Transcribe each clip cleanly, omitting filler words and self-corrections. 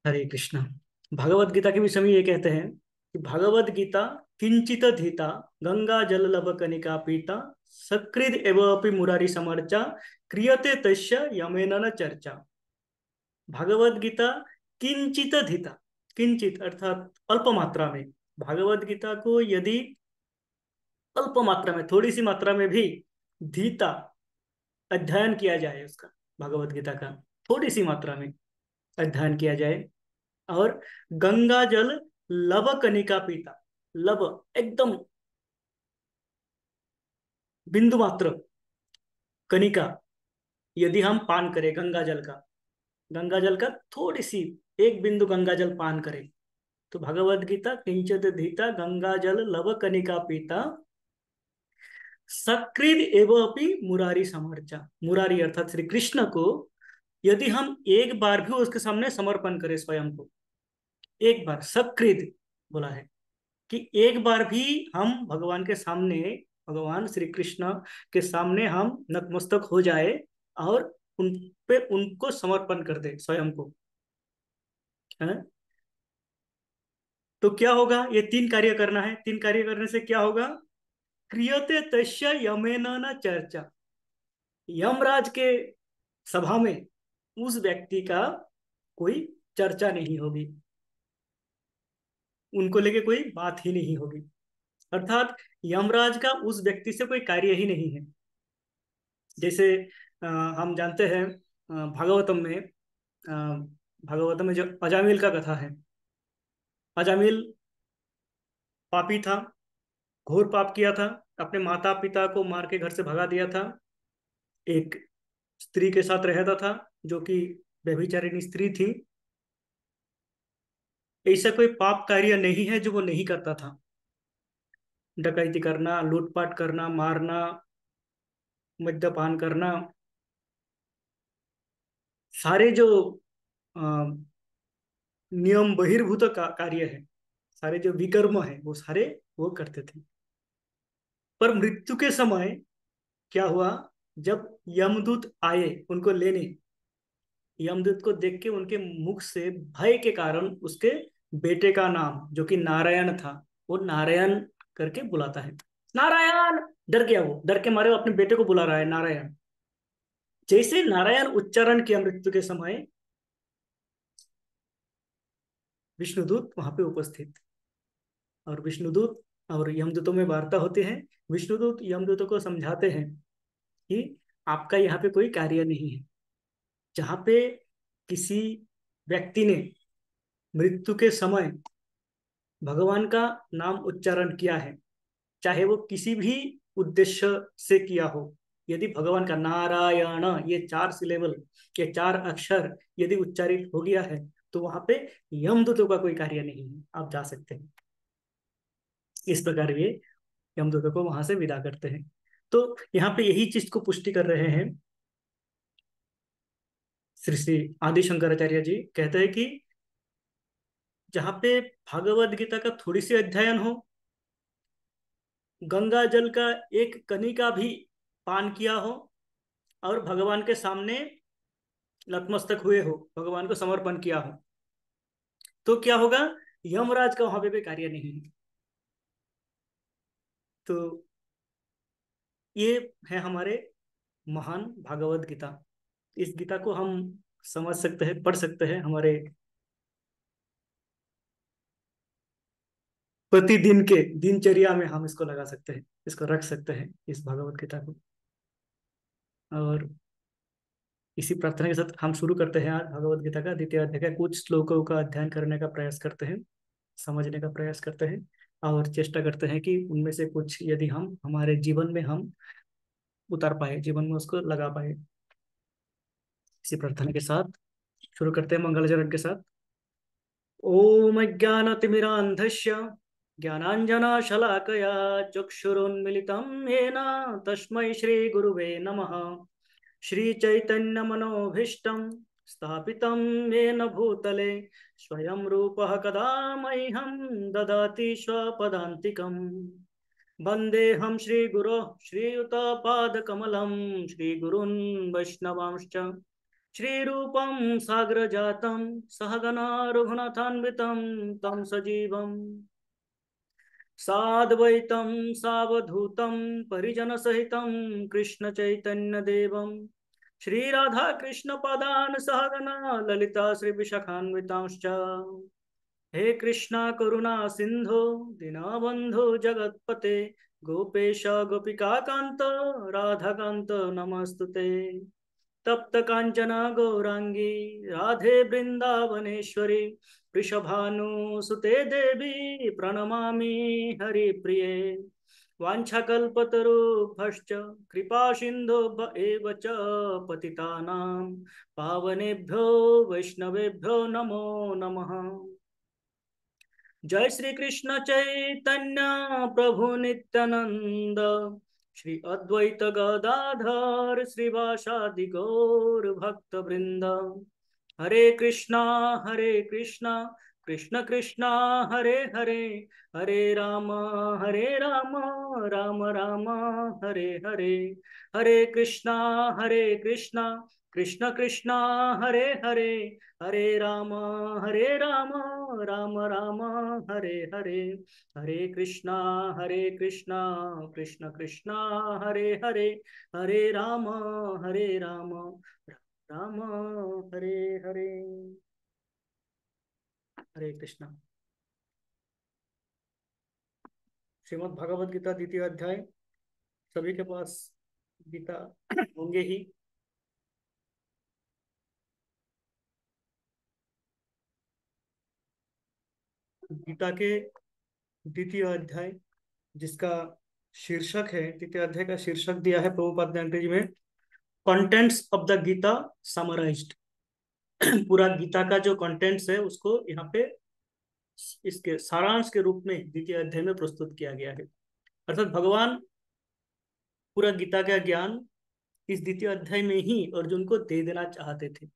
हरे कृष्णा। भगवत गीता के विषय में ये कहते हैं कि भगवत गीता किंचित धीता गंगा जल लब कनिका पीता सकृद एव अपि मुरारी समर्चा क्रियते तस्य यमेन न चर्चा। भगवत गीता किंचित धीता, किंचित अर्थात अल्प मात्रा में। भगवत गीता को यदि अल्प मात्रा में, थोड़ी सी मात्रा में भी धीता अध्ययन किया जाए, उसका भगवत गीता का थोड़ी सी मात्रा में अध्ययन किया जाए और गंगा जल लब कनिका पीता, लब एकदम बिंदु मात्र कनिका यदि हम पान करें गंगा जल का थोड़ी सी एक बिंदु गंगा जल पान करें, तो भगवद गीता किंचित धीता गंगा जल लब कनिका पीता सकृद एव अपि मुरारी समर्चा। मुरारी अर्थात श्री कृष्ण को यदि हम एक बार भी उसके सामने समर्पण करें स्वयं को, एक बार सकृद बोला है कि एक बार भी हम भगवान के सामने, भगवान श्री कृष्ण के सामने हम नतमस्तक हो जाए और उन पे उनको समर्पण कर दे स्वयं को, है? तो क्या होगा? ये तीन कार्य करना है। तीन कार्य करने से क्या होगा? क्रियते तस्य यमेन न चर्चा। यमराज के सभा में उस व्यक्ति का कोई चर्चा नहीं होगी, उनको लेके कोई बात ही नहीं होगी। अर्थात यमराज का उस व्यक्ति से कोई कार्य ही नहीं है। जैसे हम जानते हैं भागवतम में, भागवतम में जो अजामिल का कथा है, अजामिल पापी था, घोर पाप किया था, अपने माता पिता को मार के घर से भगा दिया था, एक स्त्री के साथ रहता था जो कि व्यभिचारिणी स्त्री थी। ऐसा कोई पाप कार्य नहीं है जो वो नहीं करता था। डकैती करना, लूटपाट करना, मारना, मद्यपान करना, सारे जो अ, नियम बहिर्भूत कार्य है, सारे जो विकर्म है वो सारे वो करते थे। पर मृत्यु के समय क्या हुआ? जब यमदूत आए उनको लेने, यमदूत को देख के उनके मुख से भय के कारण उसके बेटे का नाम जो कि नारायण था, वो नारायण करके बुलाता है। नारायण! डर गया, वो डर के मारे वो अपने बेटे को बुला रहा है नारायण। जैसे नारायण उच्चारण किया मृत्यु के समय, विष्णुदूत वहां पे उपस्थित, और विष्णुदूत और यमदूतों में वार्ता होते हैं। विष्णुदूत यमदूतों को समझाते हैं कि आपका यहाँ पे कोई कार्य नहीं है। जहाँ पे किसी व्यक्ति ने मृत्यु के समय भगवान का नाम उच्चारण किया है, चाहे वो किसी भी उद्देश्य से किया हो, यदि भगवान का नारायण ये चार सिलेबल, ये चार अक्षर यदि उच्चारित हो गया है, तो वहां पे यमदूतों का कोई कार्य नहीं है, आप जा सकते हैं। इस प्रकार ये यमदूतों को वहां से विदा करते हैं। तो यहाँ पे यही चीज को पुष्टि कर रहे हैं श्री श्री आदि शंकराचार्य जी। कहते हैं कि जहाँ पे भागवत गीता का थोड़ी सी अध्ययन हो, गंगा जल का एक कणी का भी पान किया हो और भगवान के सामने नतमस्तक हुए हो, भगवान को समर्पण किया हो, तो क्या होगा? यमराज का वहां पे भी कार्य नहीं है। तो ये है हमारे महान भागवत गीता। इस गीता को हम समझ सकते हैं, पढ़ सकते हैं, हमारे प्रतिदिन के दिनचर्या में हम इसको लगा सकते हैं, इसको रख सकते हैं, इस भगवत गीता को। और इसी प्रार्थना के साथ हम शुरू करते हैं आज भगवत गीता का द्वितीय अध्याय का कुछ श्लोकों का अध्ययन करने का प्रयास करते हैं, समझने का प्रयास करते हैं और चेष्टा करते हैं कि उनमें से कुछ यदि हम हमारे जीवन में हम उतार पाए, जीवन में उसको लगा पाए। इसी प्रार्थना के साथ शुरू करते हैं मंगलाचरण के साथ। ओम अज्ञानतिमिरान्धस्य ज्ञानाञ्जनशलाकया चक्षुरुन्मिलितं येन तस्मै श्रीगुरुवे नमः। श्रीचैतन्यमनोभीष्टं स्थापितं येन भूतले स्वयं रूपः कदा मह्यं ददाति स्वपदान्तिकम्। वन्देऽहं श्रीगुरो श्रीयुतपादकमलं श्रीगुरून् वैष्णवांश्च श्रीरूपं साग्रजातं सहगना रघुनाथान्वितं तं सजीवम् साद्वैतं सावधूतं परिजनसहितं कृष्णचैतन्यदेवं श्रीराधाकृष्णपदान् सहगना ललिता श्रीविशाखान्वितांश्च हे कृष्णा करुणा सिंधु दीनबंधु जगत्पते गोपेश गोपिकाकांत राधाकांत नमस्तुते तप्त कांचना गौरांगी राधे वृंदावनेश्वरी वृषभानुसुते देवी प्रणमामि हरिप्रिये वाञ्छाकल्पतरुभ्यश्च कृपा सिन्धुभ्य एव च पतितानां पावनेभ्यो वैष्णवेभ्यो नमो नमः। जय श्री कृष्ण चैतन्य प्रभु नित्यानंद श्री अद्वैत गदाधर श्रीवासादि गौर भक्त वृंद हरे कृष्णा कृष्णा कृष्ण कृष्णा हरे हरे हरे राम राम राम हरे हरे हरे कृष्णा कृष्ण कृष्णा हरे हरे हरे राम राम राम हरे हरे हरे कृष्णा कृष्ण कृष्णा हरे हरे हरे राम राम हरे हरे। हरे कृष्णा। श्रीमद् भगवद गीता द्वितीय अध्याय। सभी के पास गीता होंगे ही। गीता के द्वितीय अध्याय जिसका शीर्षक है, द्वितीय अध्याय का शीर्षक दिया है प्रभुपाद ने अंग्रेजी में, contents of the Gita summarised. पूरा गीता का जो कंटेंट्स है उसको यहाँ पे इसके सारांश के रूप में द्वितीय अध्याय में प्रस्तुत किया गया है। अर्थात भगवान पूरा गीता का ज्ञान इस द्वितीय अध्याय में ही अर्जुन को दे देना चाहते थे,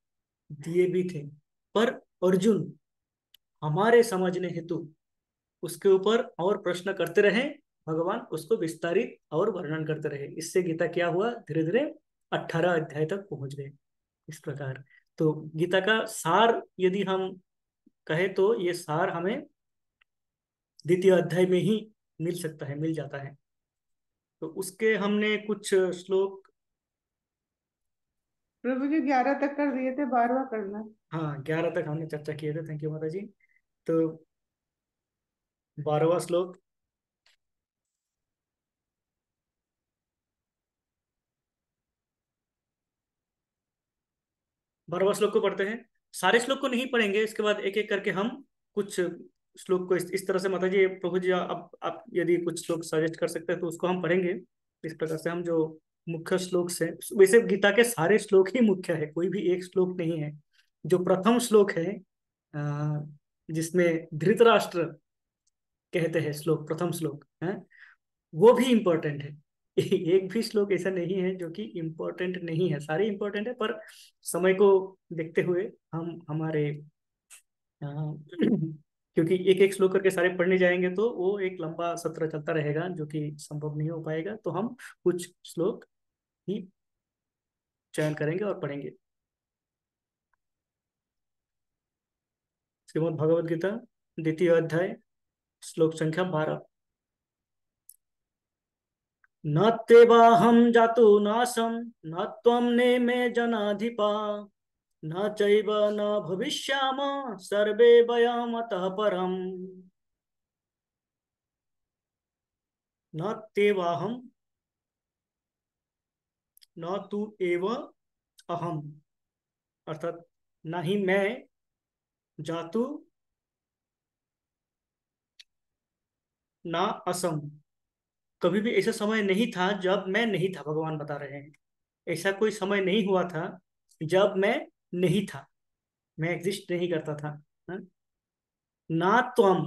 दिए भी थे, पर अर्जुन हमारे समझने हेतु उसके ऊपर और प्रश्न करते रहे। भगवान उसको विस्तारित और वर्णन करते रहे। इससे गीता क्या हुआ, धीरे धीरे 18 अध्याय तक पहुंच गए। इस प्रकार तो गीता का सार यदि हम कहे तो ये सार हमें द्वितीय अध्याय में ही मिल सकता है, मिल जाता है। तो उसके हमने कुछ श्लोक, प्रभु जी 11 तक कर दिए थे, 12वां करना। हाँ 11 तक हमने चर्चा किए थे। थैंक यू माता जी। तो 12वां श्लोक, 12वां श्लोक को पढ़ते हैं। सारे श्लोक को नहीं पढ़ेंगे, इसके बाद एक एक करके हम कुछ श्लोक को इस तरह से, माता जी प्रभु जी आप यदि कुछ श्लोक सजेस्ट कर सकते हैं तो उसको हम पढ़ेंगे। इस प्रकार से हम जो मुख्य श्लोक से, वैसे गीता के सारे श्लोक ही मुख्य है, कोई भी एक श्लोक नहीं है। जो प्रथम श्लोक है जिसमें धृतराष्ट्र कहते हैं, श्लोक प्रथम श्लोक है, वो भी इम्पोर्टेंट है। एक भी श्लोक ऐसा नहीं है जो कि इम्पोर्टेंट नहीं है, सारे इम्पोर्टेंट है, पर समय को देखते हुए हम हमारे क्योंकि एक एक श्लोक करके सारे पढ़ने जाएंगे तो वो एक लंबा सत्र चलता रहेगा जो कि संभव नहीं हो पाएगा। तो हम कुछ श्लोक ही चयन करेंगे और पढ़ेंगे। श्रीमद् भगवद गीता द्वितीय अध्याय श्लोक संख्या 12। न तेवाहं जातु नाशं न त्वं नेमे जनाधिपा न चैव न भविष्याम सर्वे वयमतः परम्। न तेवाहं न तू एव अहम, अर्थात ना ही मैं, जातु ना असम, कभी भी ऐसा समय नहीं था जब मैं नहीं था। भगवान बता रहे हैं ऐसा कोई समय नहीं हुआ था जब मैं नहीं था, मैं एग्जिस्ट नहीं करता था। हाँ? ना त्वम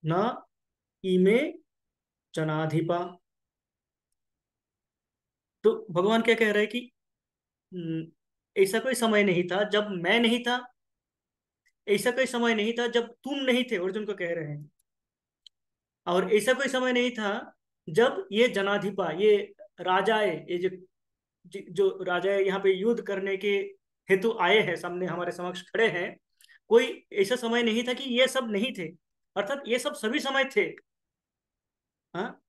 न इमे जनाधिपा। तो भगवान क्या कह रहे हैं कि ऐसा कोई समय नहीं था जब मैं नहीं था, ऐसा कोई समय नहीं था जब तुम नहीं थे, अर्जुन को कह रहे हैं, और ऐसा कोई समय नहीं था जब ये जनाधिपा, ये राजाए, ये जो जो राजा यहाँ पे युद्ध करने के हेतु आए हैं, सामने हमारे समक्ष खड़े हैं, कोई ऐसा समय नहीं था कि ये सब नहीं थे, अर्थात ये सब सभी समय थे। हाँ,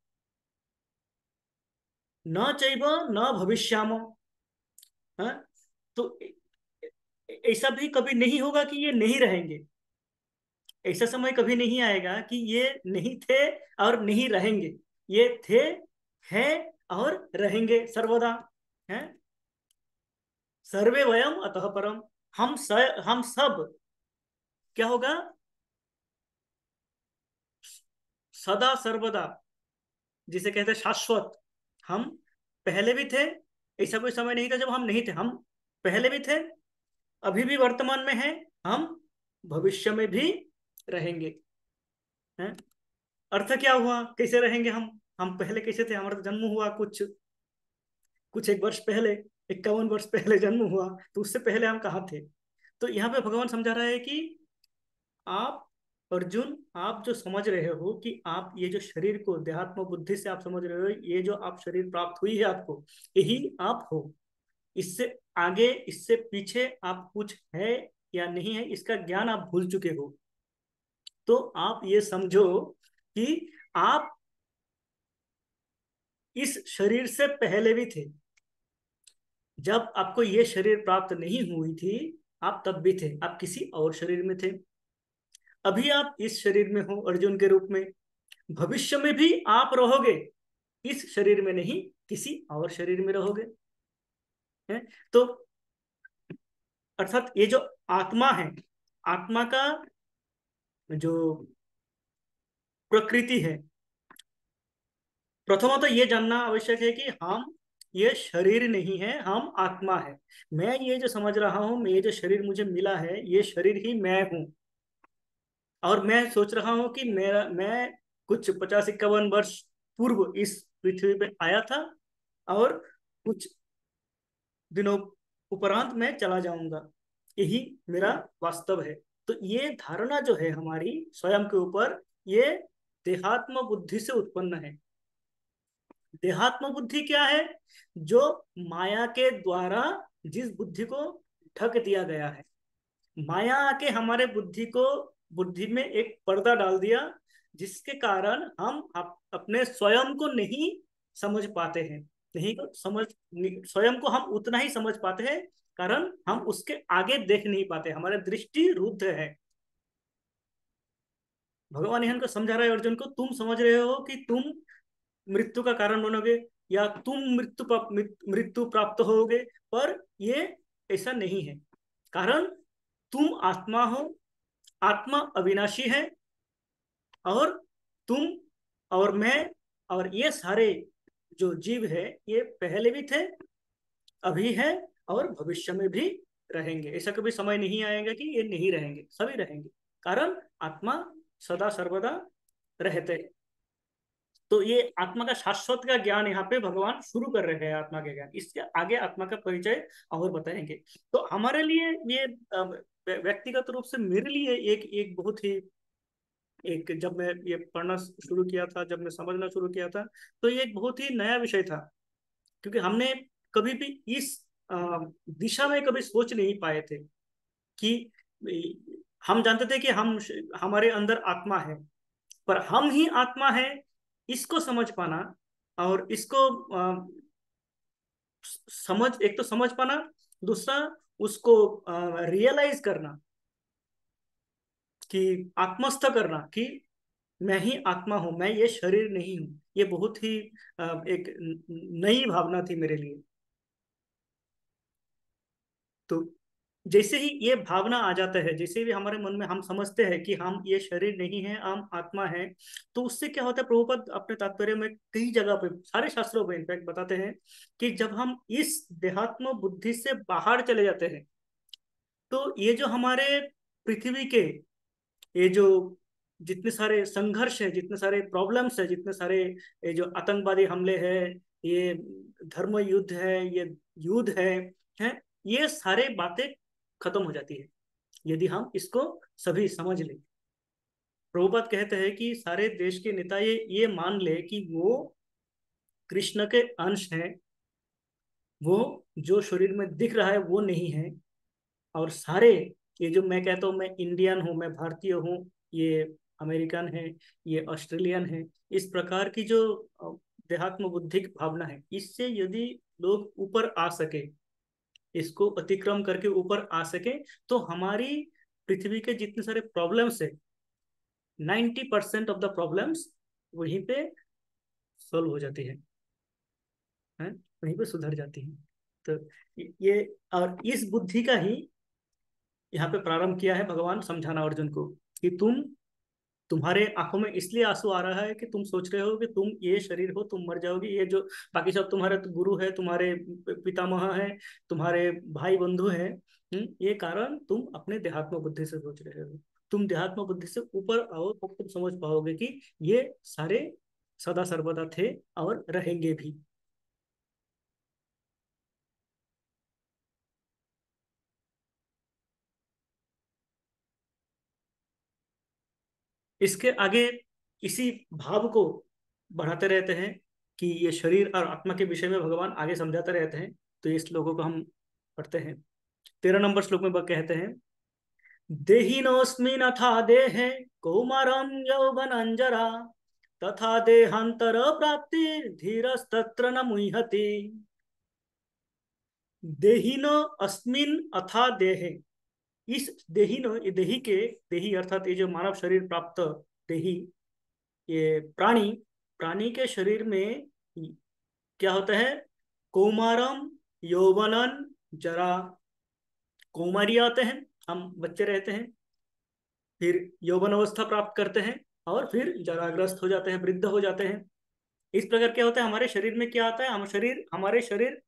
न चैव न भविष्यामो। हाँ, तो ऐसा भी कभी नहीं होगा कि ये नहीं रहेंगे। ऐसा समय कभी नहीं आएगा कि ये नहीं थे और नहीं रहेंगे। ये थे, हैं और रहेंगे सर्वदा। हैं, सर्वे वयम अतः परम। हम सब क्या होगा, सदा सर्वदा, जिसे कहते हैं शाश्वत। हम पहले भी थे, ऐसा कोई समय नहीं था जब हम नहीं थे। हम पहले भी थे, अभी भी वर्तमान में हैं, हम भविष्य में भी रहेंगे। हैं, अर्थ क्या हुआ, कैसे रहेंगे हम पहले कैसे थे? हमारा तो जन्म हुआ कुछ कुछ एक वर्ष पहले, 51 वर्ष पहले जन्म हुआ, तो उससे पहले हम कहाँ थे? तो यहाँ पे भगवान समझा रहा है कि आप, अर्जुन, आप जो समझ रहे हो कि आप ये जो शरीर को देहात्म बुद्धि से आप समझ रहे हो, ये जो आप शरीर प्राप्त हुई है आपको, यही आप हो। इससे आगे, इससे पीछे आप कुछ है या नहीं है, इसका ज्ञान आप भूल चुके हो। तो आप ये समझो कि आप इस शरीर से पहले भी थे। जब आपको ये शरीर प्राप्त नहीं हुई थी, आप तब भी थे, आप किसी और शरीर में थे। अभी आप इस शरीर में हो अर्जुन के रूप में, भविष्य में भी आप रहोगे इस शरीर में नहीं, किसी और शरीर में रहोगे। है, तो अर्थात ये जो आत्मा है, आत्मा का जो प्रकृति है, प्रथमतः ये जानना आवश्यक है कि हम ये शरीर नहीं है, हम आत्मा है। मैं ये जो समझ रहा हूं, मैं ये जो शरीर मुझे मिला है, ये शरीर ही मैं हूं। और मैं सोच रहा हूँ कि मैं कुछ 50-51 वर्ष पूर्व इस पृथ्वी पे आया था, और कुछ दिनों उपरांत मैं चला जाऊंगा। यही मेरा वास्तव है। तो ये धारणा जो है हमारी स्वयं के ऊपर, ये देहात्म बुद्धि से उत्पन्न है। देहात्म बुद्धि क्या है? जो माया के द्वारा जिस बुद्धि को ढक दिया गया है। माया आके हमारे बुद्धि में एक पर्दा डाल दिया, जिसके कारण हम अपने स्वयं को नहीं समझ पाते हैं। नहीं को समझ स्वयं को हम उतना ही समझ पाते हैं, कारण हम उसके आगे देख नहीं पाते, हमारी दृष्टि रुद्ध है। भगवान यहाँ को समझा रहे हैं अर्जुन को, तुम समझ रहे हो कि तुम मृत्यु का कारण बनोगे, या तुम मृत्यु प्राप्त होगे, पर ये ऐसा नहीं है। कारण तुम आत्मा हो, आत्मा अविनाशी है, और तुम और मैं और ये सारे जो जीव है, ये पहले भी थे, अभी है, और भविष्य में भी रहेंगे। ऐसा कभी समय नहीं आएगा कि ये नहीं रहेंगे, सभी रहेंगे, कारण आत्मा सदा सर्वदा रहते हैं। तो ये आत्मा का शाश्वत का ज्ञान यहाँ पे भगवान शुरू कर रहे हैं, आत्मा के ज्ञान। इसके आगे आत्मा का परिचय और बताएंगे। तो हमारे लिए ये व्यक्तिगत रूप से मेरे लिए एक एक बहुत ही, एक जब मैं ये पढ़ना शुरू किया था, जब मैं समझना शुरू किया था, तो ये एक बहुत ही नया विषय था। क्योंकि हमने कभी भी इस दिशा में कभी सोच नहीं पाए थे कि हम जानते थे कि हम हमारे अंदर आत्मा है, पर हम ही आत्मा है, इसको समझ पाना, और इसको समझ, एक तो समझ पाना, दूसरा उसको रियलाइज करना, कि आत्मस्थ करना कि मैं ही आत्मा हूं, मैं ये शरीर नहीं हूं। ये बहुत ही एक नई भावना थी मेरे लिए। तो जैसे ही ये भावना आ जाता है, जैसे भी हमारे मन में हम समझते हैं कि हम ये शरीर नहीं है, हम आत्मा है, तो उससे क्या होता है, प्रभुपाद अपने तात्पर्य में कई जगह पे, सारे शास्त्रों में इनफैक्ट बताते हैं कि जब हम इस देहात्म बुद्धि से बाहर चले जाते हैं, तो ये जो हमारे पृथ्वी के, ये जो जितने सारे संघर्ष है, जितने सारे प्रॉब्लम्स है, जितने सारे ये जो आतंकवादी हमले हैं, ये धर्म युद्ध है, ये युद्ध है, ये सारे बातें खत्म हो जाती है यदि हम इसको सभी समझ लें। प्रभुपाद कहते हैं कि सारे देश के नेता ये मान ले कि वो कृष्ण के अंश हैं, वो जो शरीर में दिख रहा है वो नहीं है। और सारे, ये जो मैं कहता हूँ मैं इंडियन हूँ, मैं भारतीय हूँ, ये अमेरिकन है, ये ऑस्ट्रेलियन है, इस प्रकार की जो देहात्म बुद्धिक भावना है, इससे यदि लोग ऊपर आ सके, इसको अतिक्रम करके ऊपर आ सके, तो हमारी पृथ्वी के जितने सारे प्रॉब्लम्स है, 90% ऑफ द प्रॉब्लम्स वहीं पे सॉल्व हो जाती है, वहीं पे सुधर जाती है। तो ये, और इस बुद्धि का ही यहाँ पे प्रारंभ किया है भगवान समझाना अर्जुन को, कि तुम्हारे आंखों में इसलिए आंसू आ रहा है कि तुम सोच रहे हो कि तुम ये शरीर हो, तुम मर जाओगे, ये जो बाकी सब तुम्हारे तो गुरु है, तुम्हारे पितामह है, तुम्हारे भाई बंधु है, ये कारण तुम अपने देहात्म बुद्धि से सोच रहे हो। तुम देहात्म बुद्धि से ऊपर आओ तो तुम समझ पाओगे कि ये सारे सदा सर्वदा थे और रहेंगे भी। इसके आगे इसी भाव को बढ़ाते रहते हैं कि ये शरीर और आत्मा के विषय में भगवान आगे समझाते रहते हैं। तो इस श्लोकों को हम पढ़ते हैं। 13 नंबर श्लोक में वह कहते हैं, देहिनोऽस्मिन् अथा देहे कौमारं यौवनञ्जरा तथा देहांतर प्राप्ति धीरस्तत्र न मुह्यति। देहिनो अस्मिन् अथा देहे, इस देहिनो, ये देही के, देही अर्थात ये जो मानव शरीर प्राप्त देही, ये प्राणी, प्राणी के शरीर में क्या होता है, कौमारम यौवनन जरा, कौमारी आते हैं, हम बच्चे रहते हैं, फिर यौवन अवस्था प्राप्त करते हैं, और फिर जराग्रस्त हो जाते हैं, वृद्ध हो जाते हैं। इस प्रकार क्या होता है, हमारे शरीर में क्या आता है, हमारे शरीर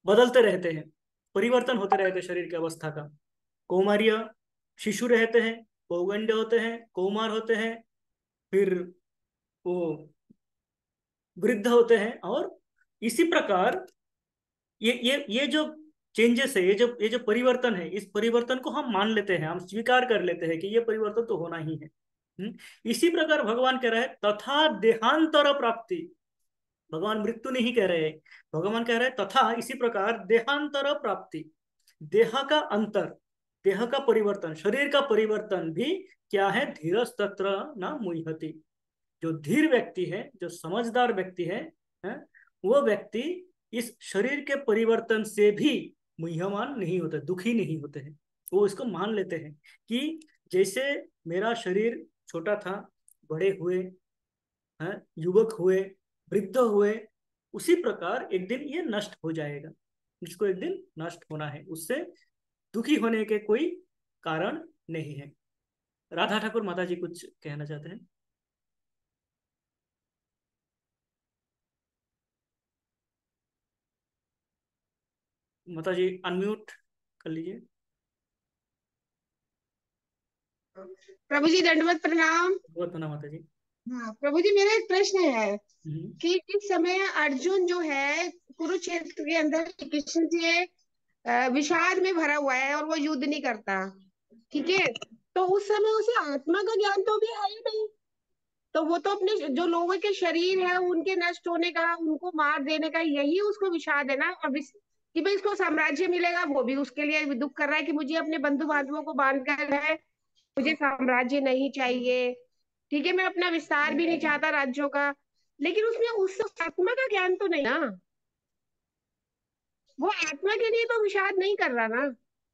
बदलते रहते हैं, परिवर्तन होते रहते हैं शरीर की अवस्था का। कौमार्य, शिशु रहते हैं, पौगंड होते हैं, कौमार होते हैं, फिर वो वृद्ध होते हैं। और इसी प्रकार ये जो चेंजेस है, ये जो परिवर्तन है, इस परिवर्तन को हम मान लेते हैं, हम स्वीकार कर लेते हैं कि ये परिवर्तन तो होना ही है। इसी प्रकार भगवान कह रहे हैं तथा देहांतर प्राप्ति। भगवान मृत्यु नहीं कह रहे हैं, भगवान कह रहे हैं तथा इसी प्रकार देहांतर प्राप्ति, देह का अंतर, देह का परिवर्तन, शरीर का परिवर्तन भी क्या है, धीरज तत्र न मुह्यति। जो धीर व्यक्ति है, जो समझदार व्यक्ति है, वो व्यक्ति इस शरीर के परिवर्तन से भी मुह्यमान नहीं होते, दुखी नहीं होते हैं। वो इसको मान लेते हैं कि जैसे मेरा शरीर छोटा था, बड़े हुए हैं, युवक हुए, वृद्ध हुए, उसी प्रकार एक दिन ये नष्ट हो जाएगा, इसको एक दिन नष्ट होना है, उससे दुखी होने के कोई कारण नहीं है। राधा ठाकुर माता जी कुछ कहना चाहते हैं। माता जी अनम्यूट कर लीजिए। प्रभु जी दंडवत प्रणाम। बहुत बना माता जी। हाँ प्रभु जी, मेरा एक प्रश्न है हम्म। कि इस समय अर्जुन जो है कुरुक्षेत्र के अंदर श्री कृष्ण से विषाद में भरा हुआ है और वो युद्ध नहीं करता, ठीक है। तो उस समय उसे आत्मा का ज्ञान तो भी है ही नहीं। तो वो तो अपने जो लोगों के शरीर है उनके नष्ट होने का, उनको मार देने का, यही उसको विषाद है ना। और कि भाई इसको साम्राज्य मिलेगा, वो भी उसके लिए दुख कर रहा है कि मुझे अपने बंधु बांधवों को बांध कर है, मुझे साम्राज्य नहीं चाहिए, ठीक है, मैं अपना विस्तार भी नहीं चाहता राज्यों का। लेकिन उसमें उस आत्मा का ज्ञान तो नहीं ना। वो आत्मा के लिए तो विषाद नहीं कर रहा ना,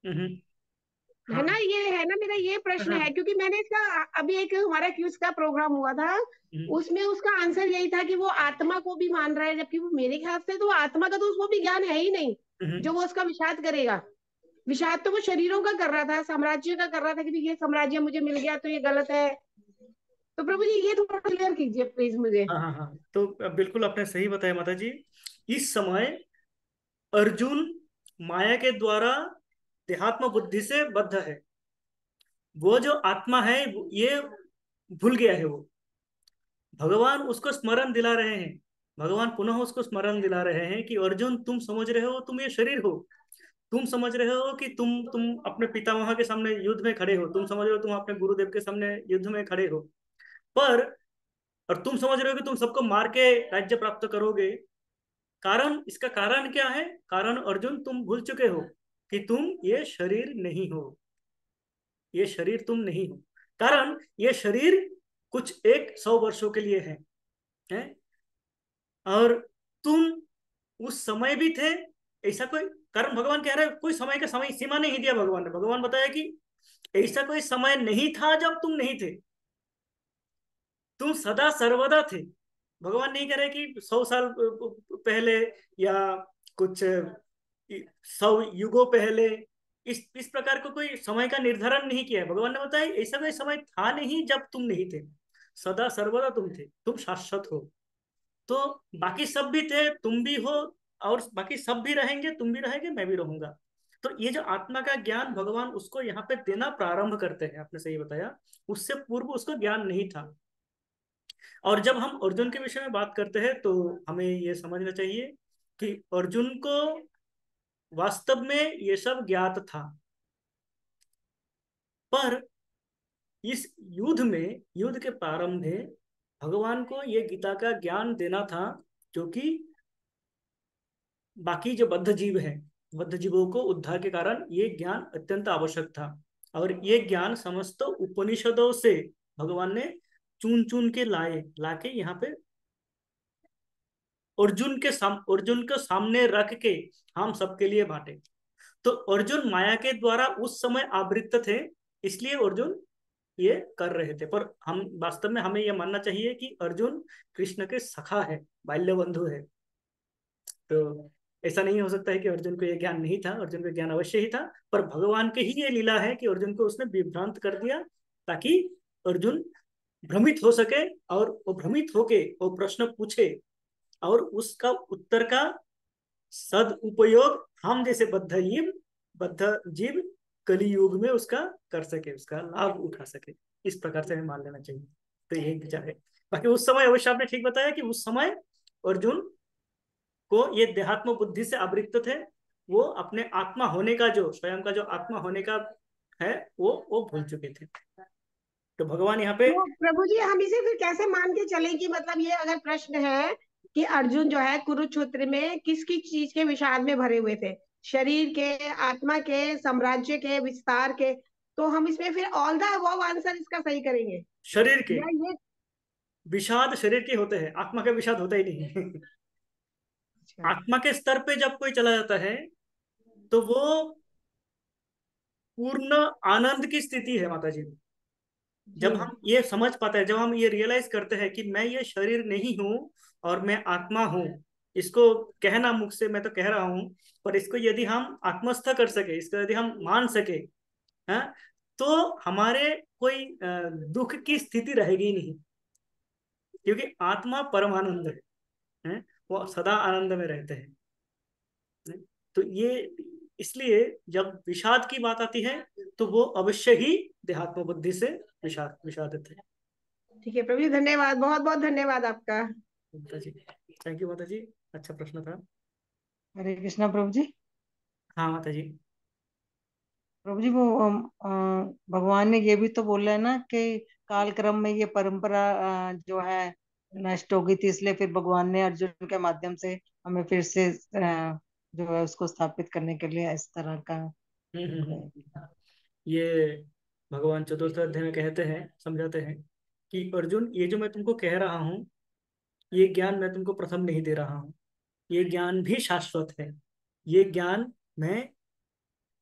हम्म। है हाँ ना। ये है ना, मेरा ये प्रश्न हाँ। है, क्योंकि मैंने इसका अभी एक हमारा क्यूज का प्रोग्राम हुआ था, हम्म। उसमें उसका आंसर यही था कि वो आत्मा को भी मान रहा है, जबकि वो मेरे ख्याल से तो वो आत्मा का तो उसको भी ज्ञान है ही नहीं जो हम्म। वो उसका विषाद करेगा। विषाद तो वो शरीरों का कर रहा था, साम्राज्य का कर रहा था कि भाई ये साम्राज्य मुझे मिल गया तो ये गलत है। तो प्रभु जी ये थोड़ा क्लियर कीजिए प्लीज मुझे। हाँ हाँ हाँ, तो बिल्कुल आपने सही बताया माता जी। इस समय अर्जुन माया के द्वारा देहात्म बुद्धि से बद्ध है। वो जो आत्मा है ये भूल गया है वो। भगवान उसको स्मरण दिला रहे हैं, भगवान पुनः उसको स्मरण दिला रहे हैं कि अर्जुन तुम समझ रहे हो तुम ये शरीर हो, तुम समझ रहे हो कि तुम अपने पितामह के सामने युद्ध में खड़े हो, तुम समझ रहे हो तुम अपने गुरुदेव के सामने युद्ध में खड़े हो, पर और तुम समझ रहे हो कि तुम सबको मार के राज्य प्राप्त करोगे, कारण, इसका कारण क्या है? कारण अर्जुन तुम भूल चुके हो कि तुम ये शरीर नहीं हो, ये शरीर तुम नहीं हो। कारण ये शरीर कुछ 100 वर्षों के लिए है? और तुम उस समय भी थे, ऐसा कोई, कारण भगवान कह रहे हैं कोई समय का समय सीमा नहीं दिया भगवान ने। भगवान बताया कि ऐसा कोई समय नहीं था जब तुम नहीं थे, तुम सदा सर्वदा थे। भगवान नहीं कह रहे कि 100 साल पहले या कुछ 100 युगों पहले, इस प्रकार का कोई समय का निर्धारण नहीं किया है। भगवान ने बताया ऐसा कोई समय था नहीं जब तुम नहीं थे, सदा सर्वदा तुम थे, तुम शाश्वत हो। तो बाकी सब भी थे, तुम भी हो, और बाकी सब भी रहेंगे, तुम भी रहेंगे, मैं भी रहूंगा। तो ये जो आत्मा का ज्ञान भगवान उसको यहाँ पे देना प्रारंभ करते हैं, आपने सही बताया, उससे पूर्व उसको ज्ञान नहीं था। और जब हम अर्जुन के विषय में बात करते हैं तो हमें ये समझना चाहिए कि अर्जुन को वास्तव में ये सब ज्ञात था, पर इस युद्ध में, युद्ध के प्रारंभ में भगवान को ये गीता का ज्ञान देना था, क्योंकि बाकी जो बद्ध जीव है, बद्ध जीवों को उद्धार के कारण ये ज्ञान अत्यंत आवश्यक था। और ये ज्ञान समस्त उपनिषदों से भगवान ने चुन चुन के लाके यहाँ पे अर्जुन को सामने रख के हम सबके लिए बांटे। तो अर्जुन माया के द्वारा उस समय आवृत्त थे, इसलिए अर्जुन ये कर रहे थे। पर हम वास्तव में हमें यह मानना चाहिए कि अर्जुन कृष्ण के सखा है, बाल्य बंधु है। तो ऐसा नहीं हो सकता है कि अर्जुन को यह ज्ञान नहीं था, अर्जुन को ज्ञान अवश्य ही था, पर भगवान के ही ये लीला है कि अर्जुन को उसने विभ्रांत कर दिया, ताकि अर्जुन भ्रमित हो सके, और वो भ्रमित होके वो प्रश्न पूछे, और उसका उत्तर का सदुपयोग हम जैसे बद्ध जीव कलियुग में उसका कर सके, उसका लाभ उठा सके। इस प्रकार से हमें मान लेना चाहिए। तो यही विचार है। बाकी उस समय अवश्य आपने ठीक बताया कि उस समय अर्जुन को ये देहात्म बुद्धि से आवृत्त थे, वो अपने आत्मा होने का, जो स्वयं का जो आत्मा होने का है, वो भूल चुके थे। तो भगवान यहाँ पे, तो प्रभु जी हम इसे फिर कैसे मान के चले कि मतलब ये अगर प्रश्न है कि अर्जुन जो है कुरुक्षेत्र में किसकी चीज के विषाद में भरे हुए थे, शरीर के, आत्मा के, साम्राज्य के, विस्तार के, तो हम इसमें फिर ऑल द अबव आंसर इसका सही करेंगे शरीर के या ये? विषाद शरीर के होते हैं, आत्मा का विषाद होता ही नहीं। अच्छा। आत्मा के स्तर पे जब कोई चला जाता है तो वो पूर्ण आनंद की स्थिति है माता जी। जी। जब हम ये समझ पाते हैं, जब हम ये रियलाइज करते हैं कि मैं ये शरीर नहीं हूँ और मैं आत्मा हूँ, इसको कहना मुख से मैं तो कह रहा हूँ, पर इसको यदि हम आत्मस्थ कर सके, इसको यदि हम मान सके, हाँ, तो हमारे कोई दुख की स्थिति रहेगी ही नहीं, क्योंकि आत्मा परमानंद है, वो सदा आनंद में रहते हैं। तो ये, इसलिए जब विषाद की बात आती है तो वो अवश्य ही देहात्म बुद्धि से विषादित है। ठीक है प्रभु जी, धन्यवाद, बहुत बहुत धन्यवाद आपका। माता जी, थैंक यू माता जी, अच्छा प्रश्न था। हरे कृष्णा प्रभु जी। हाँ माता जी। प्रभु जी वो भगवान ने ये भी तो बोला है ना कि कालक्रम में ये परंपरा जो है नष्ट हो गई थी, इसलिए फिर भगवान ने अर्जुन के माध्यम से हमें फिर से जो है उसको स्थापित करने के लिए इस तरह का ये भगवान चतुर्थ अध्याय में कहते हैं, समझाते हैं कि अर्जुन, ये जो मैं तुमको कह रहा हूँ, ये ज्ञान मैं तुमको प्रथम नहीं दे रहा हूँ, ये ज्ञान भी शाश्वत है। ये ज्ञान मैं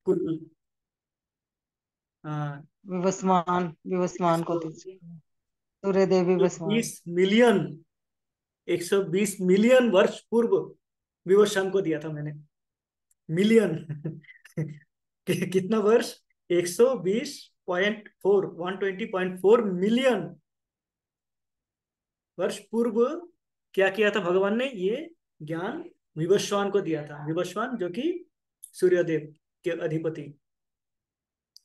कुल विवस्वान विवस्वान को दीजिए, सूर्य देवी विवस्वान। 120 मिलियन, 120 मिलियन वर्ष पूर्व विवस्वान को दिया था मैंने। मिलियन कितना वर्ष? 120.4, 120.4 मिलियन वर्ष पूर्व क्या किया था भगवान ने? ये ज्ञान विवस्वान को दिया था। विवस्वान जो कि सूर्यदेव के अधिपति,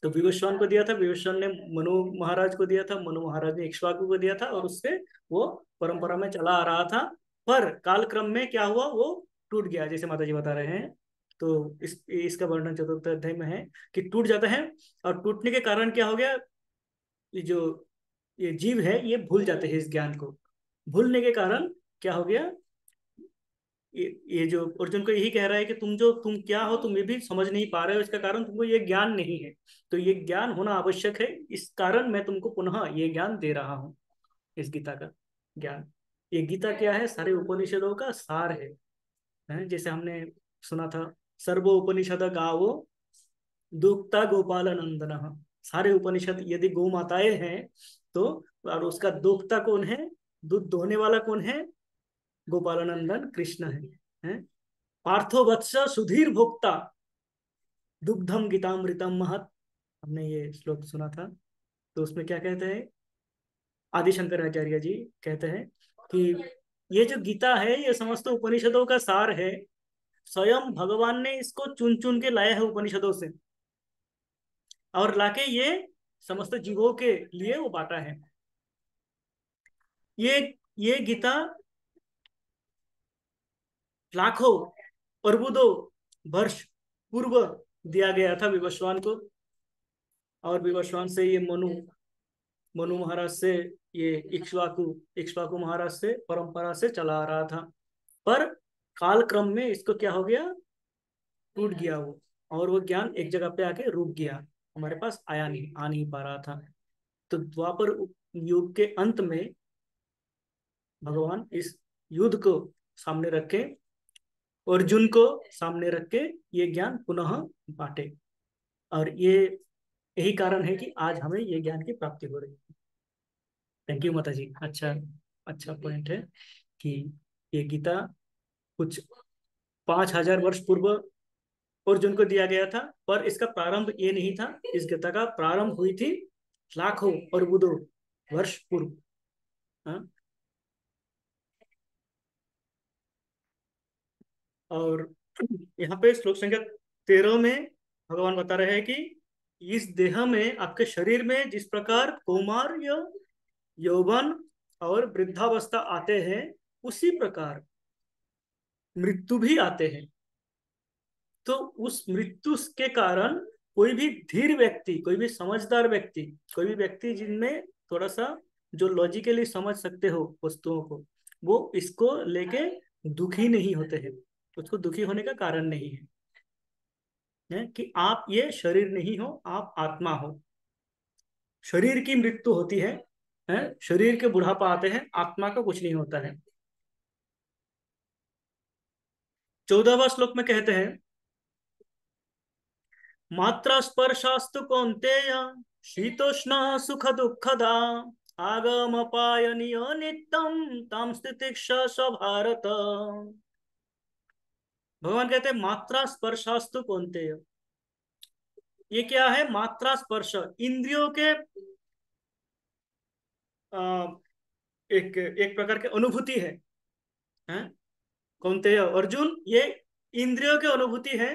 तो विवस्वान को दिया था। विवस्वान ने मनु महाराज को दिया था, मनु महाराज ने इक्ष्वाकु को दिया था, और उससे वो परंपरा में चला आ रहा था। पर कालक्रम में क्या हुआ, वो टूट गया, जैसे माता जी बता रहे हैं। तो इसका वर्णन चतुर्थ अध्याय में है कि टूट जाता है। और टूटने के कारण क्या हो गया, ये जो ये जीव है ये भूल जाते हैं इस ज्ञान को। भूलने के कारण क्या हो गया, ये जो अर्जुन को यही कह रहा है कि तुम क्या हो, तुम ये भी समझ नहीं पा रहे हो, इसका कारण तुमको ये ज्ञान नहीं है। तो ये ज्ञान होना आवश्यक है, इस कारण मैं तुमको पुनः ये ज्ञान दे रहा हूँ, इस गीता का ज्ञान। ये गीता क्या है? सारे उपनिषदों का सार है? जैसे हमने सुना था, सर्वोपनिषद गावो दुक्ता गोपाल नंदन। सारे उपनिषद यदि गौ माताएं हैं तो, और उसका दुक्ता कौन है, दूध दोहने वाला कौन है? गोपालानंदन कृष्ण है? पार्थो वत्स सुधीर भोक्ता दुग्धम गीतामृतम महत। हमने ये श्लोक सुना था। तो उसमें क्या कहते हैं, आदि शंकराचार्य जी कहते हैं कि ये जो गीता है ये समस्त उपनिषदों का सार है। स्वयं भगवान ने इसको चुन चुन के लाया है उपनिषदों से, और लाके ये समस्त जीवों के लिए वो बांटा है। ये ये गीता लाखों अरबों वर्ष पूर्व दिया गया था विवस्वान को, और विवस्वान से ये मनु, मनु महाराज से ये इक्ष्वाकु, इक्ष्वाकु महाराज से परंपरा से चला आ रहा था। पर काल क्रम में इसको क्या हो गया, टूट गया वो, और वो ज्ञान एक जगह पे आके रुक गया, हमारे पास आया नहीं, आ नहीं पा रहा था। तो द्वापर युग के अंत में भगवान इस युद्ध को सामने रखे, अर्जुन को सामने रख के ये ज्ञान पुनः बांटे। और ये यही कारण है कि आज हमें ये ज्ञान की प्राप्ति हो रही है। थैंक यू माता जी। अच्छा, अच्छा पॉइंट है कि ये गीता कुछ 5,000 वर्ष पूर्व अर्जुन को दिया गया था, पर इसका प्रारंभ ये नहीं था। इस गीता का प्रारंभ हुई थी लाखों और बुधों वर्ष पूर्व। हाँ? और यहाँ पे श्लोक संख्या 13 में भगवान बता रहे हैं कि इस देह में, आपके शरीर में जिस प्रकार कौमार या यौवन और वृद्धावस्था आते हैं, उसी प्रकार मृत्यु भी आते हैं। तो उस मृत्यु के कारण कोई भी धीर व्यक्ति, कोई भी समझदार व्यक्ति, कोई भी व्यक्ति जिनमें थोड़ा सा जो लॉजिकली समझ सकते हो वस्तुओं को, वो इसको लेके दुखी नहीं होते हैं। उसको दुखी होने का कारण नहीं है कि आप ये शरीर नहीं हो, आप आत्मा हो। शरीर की मृत्यु होती है? शरीर के बुढ़ापा आते हैं, आत्मा का कुछ नहीं होता है। 14वां श्लोक में कहते हैं, मात्रा स्पर्शास्तु कौन्तेय शीतोष्ण सुख दुखदा आगम पायनियो नित्यम ताम स्थितिक्षस भारत। भगवान कहते हैं मात्रा स्पर्शास्तु कौन्तेय। ये क्या है? मात्रा स्पर्श इंद्रियों के एक एक प्रकार की अनुभूति है? कौन्तेय अर्जुन, ये इंद्रियों की अनुभूति है।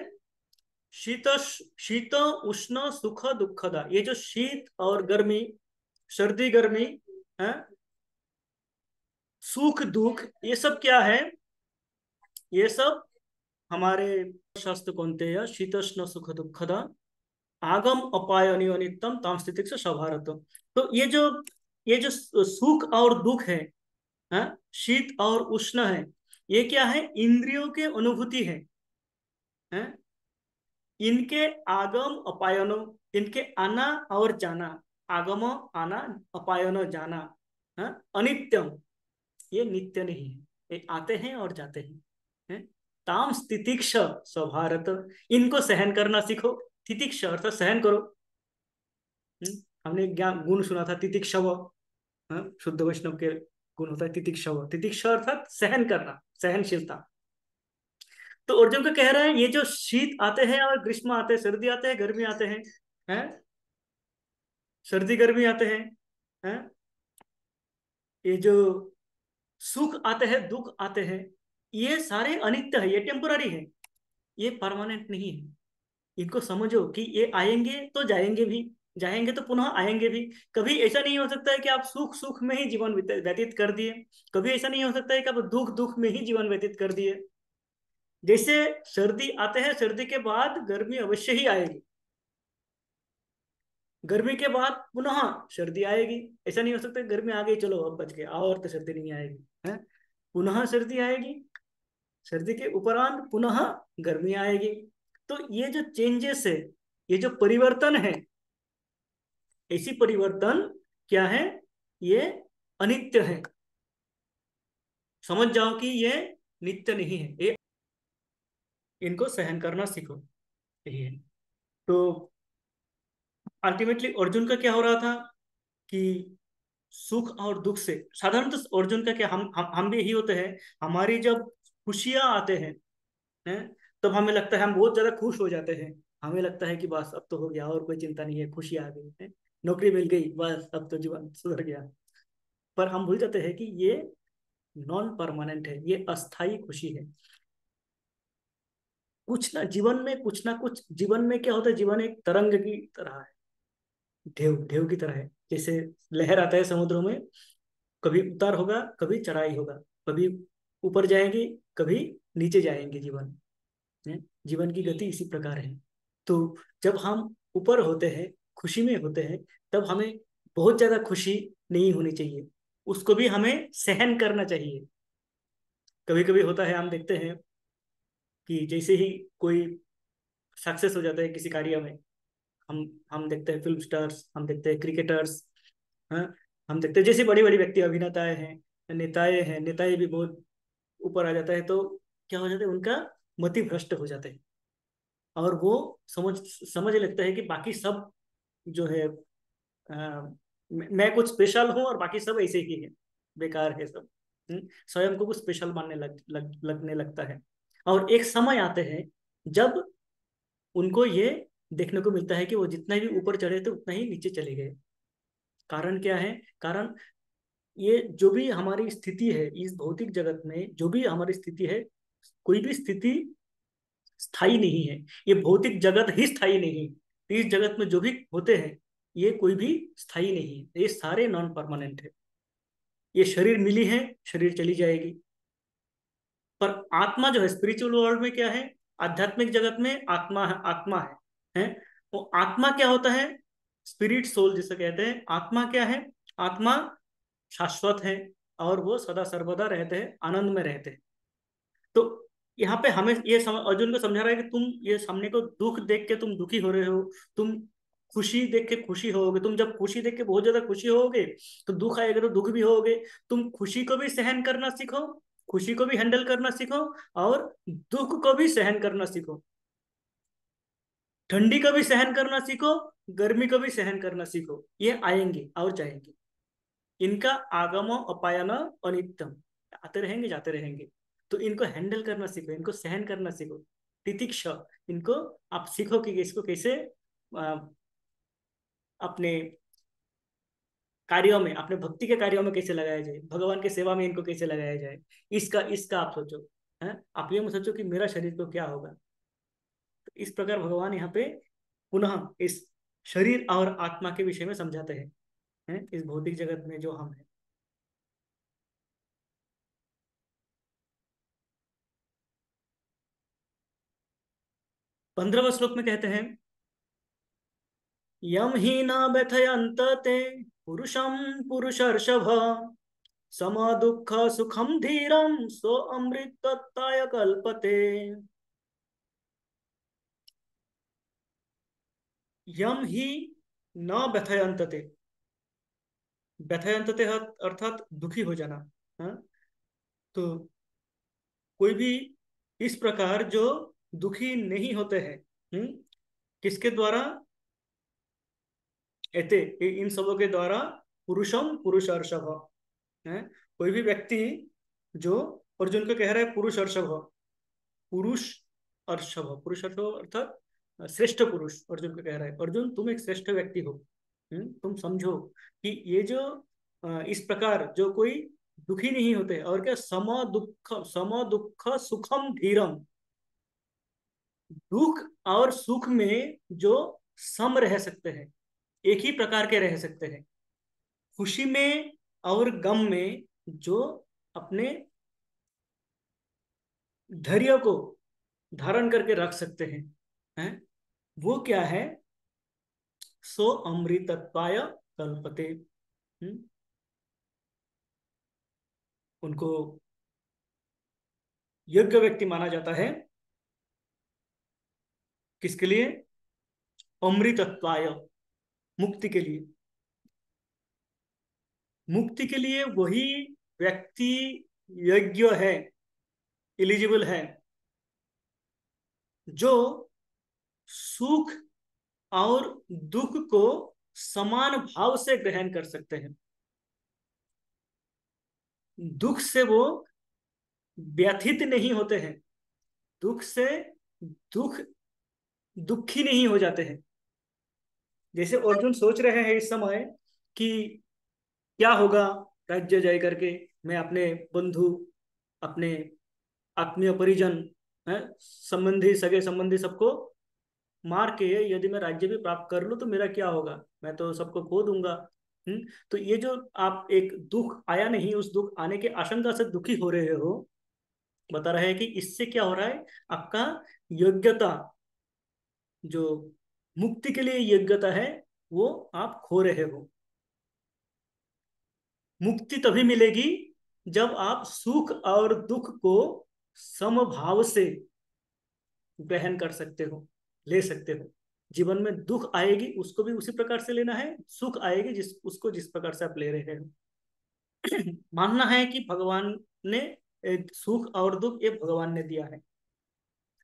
शीत शीत उष्ण सुख दुखदा, ये जो शीत और गर्मी, सर्दी गर्मी है, सुख दुख, ये सब क्या है? ये सब हमारे शास्त्र कौनते हैं। शीतोष्ण सुख दुखदा आगम अपायनी अनित्यम ताम स्थिति से स्वभारत। तो ये जो सुख और दुख है? शीत और उष्ण है, ये क्या है? इंद्रियों के अनुभूति है? इनके आगम अपायनो, इनके आना और जाना, आगम आना, अपायनो जाना, है? अनित्यम, ये नित्य नहीं है, ये आते हैं और जाते हैं। ताम स्थितिक्ष स्वभारत, इनको सहन करना सीखो। तितिक्ष अर्थात सहन करो। हमने ज्ञान गुण सुना था तितिक्षव, शुद्ध वैष्णव के गुण होता है तितिक्षव। तितिक्ष अर्थात सहन करना, सहनशीलता। तो अर्जुन को कह रहा है ये जो शीत आते हैं और ग्रीष्म आते हैं, सर्दी आते हैं, गर्मी आते हैं? सर्दी गर्मी आते हैं? ये जो सुख आते हैं, दुख आते हैं, ये सारे अनित्य है, ये टेम्पोररी है, ये परमानेंट नहीं है। इनको समझो कि ये आएंगे तो जाएंगे भी, जाएंगे तो पुनः आएंगे भी। कभी ऐसा नहीं हो सकता है कि आप सुख सुख में ही जीवन व्यतीत कर दिए, कभी ऐसा नहीं हो सकता है कि आप दुख दुख में ही जीवन व्यतीत कर दिए। जैसे सर्दी आते हैं, सर्दी के बाद गर्मी अवश्य ही आएगी, गर्मी के बाद पुनः सर्दी आएगी। ऐसा नहीं हो सकता गर्मी आ गई चलो अब बच गए, और तो सर्दी नहीं आएगी, है? पुनः सर्दी आएगी। सर्दी के उपरांत पुनः गर्मी आएगी। तो ये जो चेंजेस है, ये जो परिवर्तन है, ऐसी परिवर्तन क्या है, ये अनित्य है। समझ जाओ कि ये नित्य नहीं है, ये इनको सहन करना सीखो, यही है। तो अल्टीमेटली अर्जुन का क्या हो रहा था कि सुख और दुख से, साधारणतः अर्जुन का क्या, हम भी यही होते हैं। हमारी जब खुशियां आते हैं, तब हमें लगता है, हम बहुत ज्यादा खुश हो जाते हैं। हमें लगता है कि बस अब तो हो गया, और कोई चिंता नहीं है, खुशी आ गई है, नौकरी मिल गई, बस अब तो जीवन सुधर गया। पर हम भूल जाते हैं कि ये नॉन परमानेंट है, ये अस्थाई खुशी है। कुछ ना जीवन में, कुछ ना कुछ जीवन में क्या होता है, जीवन एक तरंग की तरह है, ढेव ढेव की तरह है। जैसे लहर आता है समुद्रों में, कभी उतार होगा, कभी चढ़ाई होगा, कभी ऊपर जाएंगे, कभी नीचे जाएंगे। जीवन है, जीवन की गति इसी प्रकार है। तो जब हम ऊपर होते हैं, खुशी में होते हैं, तब हमें बहुत ज्यादा खुशी नहीं होनी चाहिए, उसको भी हमें सहन करना चाहिए। कभी कभी होता है, हम देखते हैं कि जैसे ही कोई सक्सेस हो जाता है किसी कार्य में, हम हम देखते हैं फिल्म स्टार्स, हम देखते हैं क्रिकेटर्स, हाँ, हम देखते हैं जैसे बड़ी बड़ी व्यक्ति, अभिनेताएं हैं, नेताएं हैं, नेताएं भी बहुत ऊपर आ जाता है, तो क्या हो जाता है, उनका मति भ्रष्ट हो जाता है। और वो समझ समझ लगता है कि बाकी सब जो है, मैं कुछ स्पेशल हूँ और बाकी सब ऐसे ही है, बेकार है सब। स्वयं को कुछ स्पेशल मानने लगने लगता है। और एक समय आते हैं जब उनको ये देखने को मिलता है कि वो जितना भी ऊपर चढ़े थे उतना ही नीचे चले गए। कारण क्या है? कारण ये जो भी हमारी स्थिति है इस भौतिक जगत में, जो भी हमारी स्थिति है, कोई भी स्थिति स्थायी नहीं है। ये भौतिक जगत ही स्थायी नहीं है। इस जगत में जो भी होते हैं, ये कोई भी स्थायी नहीं है, ये सारे नॉन परमानेंट है। ये शरीर मिली है, शरीर चली जाएगी। पर आत्मा जो है, स्पिरिचुअल वर्ल्ड में क्या है, आध्यात्मिक जगत में आत्मा है, आत्मा है? वो आत्मा क्या होता है? स्पिरिट सोल जिसे कहते हैं, आत्मा क्या है? आत्मा शाश्वत है, और वो सदा सर्वदा रहते हैं, आनंद में रहते हैं। तो यहाँ पे हमें ये अर्जुन को समझा रहा है कि तुम ये सामने को दुख देख के तुम दुखी हो रहे हो, तुम खुशी देख के खुशी होगे, तुम जब खुशी देख के बहुत ज्यादा खुशी होगे, तो दुख आएगा तो दुख भी होगे। तुम खुशी को भी सहन करना सीखो, खुशी को भी हैंडल करना सीखो, और दुख को भी सहन करना सीखो। ठंडी को भी सहन करना सीखो, गर्मी को भी सहन करना सीखो। ये आएंगे और जाएंगे, इनका आगमो अपायन अनित्यम, आते रहेंगे जाते रहेंगे। तो इनको हैंडल करना सीखो, इनको सहन करना सीखो, तितिक्षा। इनको आप सीखो कि इसको कैसे आ, अपने कार्यों में, अपने भक्ति के कार्यों में कैसे लगाया जाए, भगवान की सेवा में इनको कैसे लगाया जाए, इसका इसका आप सोचो। है, आप ये मत सोचो कि मेरा शरीर को क्या होगा। तो इस प्रकार भगवान यहाँ पे पुनः इस शरीर और आत्मा के विषय में समझाते हैं, इस भौतिक जगत में जो हम हैं। 15वें श्लोक में कहते हैं, यम ही न व्यथयंत ते पुरुषम पुरुषर्षभ, सम दुख सुखम धीरम सो अमृतत्वाय कल्पते। यम ही न व्यथयंत ते, व्यथयंत ते अर्थात दुखी हो जाना। हाँ? तो कोई भी इस प्रकार जो दुखी नहीं होते हैं, किसके द्वारा? एते, इन सबों के द्वारा, पुरुषम पुरुषर्षभ है। कोई भी व्यक्ति जो अर्जुन को कह रहा है पुरुष अर्षभ, पुरुष अर्षभ, पुरुष अर्षभ अर्थात श्रेष्ठ पुरुष, अर्जुन को कह रहा है, अर्जुन तुम एक श्रेष्ठ व्यक्ति हो। तुम समझो कि ये जो इस प्रकार जो कोई दुखी नहीं होते, और क्या, सम दुख सुखम धीरम, दुख और सुख में जो सम रह सकते हैं, एक ही प्रकार के रह सकते हैं। खुशी में और गम में जो अपने धैर्य को धारण करके रख सकते हैं, वो क्या है? सो अमृतत्वाय कल्पते। हम्म, उनको योग्य व्यक्ति माना जाता है। किसके लिए? अमृतत्वाय, मुक्ति के लिए। मुक्ति के लिए वही व्यक्ति योग्य है, एलिजिबल है, जो सुख और दुख को समान भाव से ग्रहण कर सकते हैं। दुख से वो व्यथित नहीं होते हैं, दुख से दुख दुखी नहीं हो जाते हैं। जैसे अर्जुन सोच रहे हैं इस समय कि क्या होगा राज्य जय करके, मैं अपने बंधु, अपने आत्मीय परिजन, संबंधी, सगे संबंधी सबको मार के यदि मैं राज्य भी प्राप्त कर लूं तो मेरा क्या होगा, मैं तो सबको खो दूंगा। तो ये जो आप एक दुख आया नहीं, उस दुख आने के आशंका से दुखी हो रहे हो, बता रहे हैं कि इससे क्या हो रहा है, आपका योग्यता, जो मुक्ति के लिए योग्यता है, वो आप खो रहे हो। मुक्ति तभी मिलेगी जब आप सुख और दुख को समभाव से ग्रहण कर सकते हो, ले सकते हो। जीवन में दुख आएगी उसको भी उसी प्रकार से लेना है, सुख आएगी जिस प्रकार से आप ले रहे हो। मानना है कि भगवान ने सुख और दुख ये भगवान ने दिया है।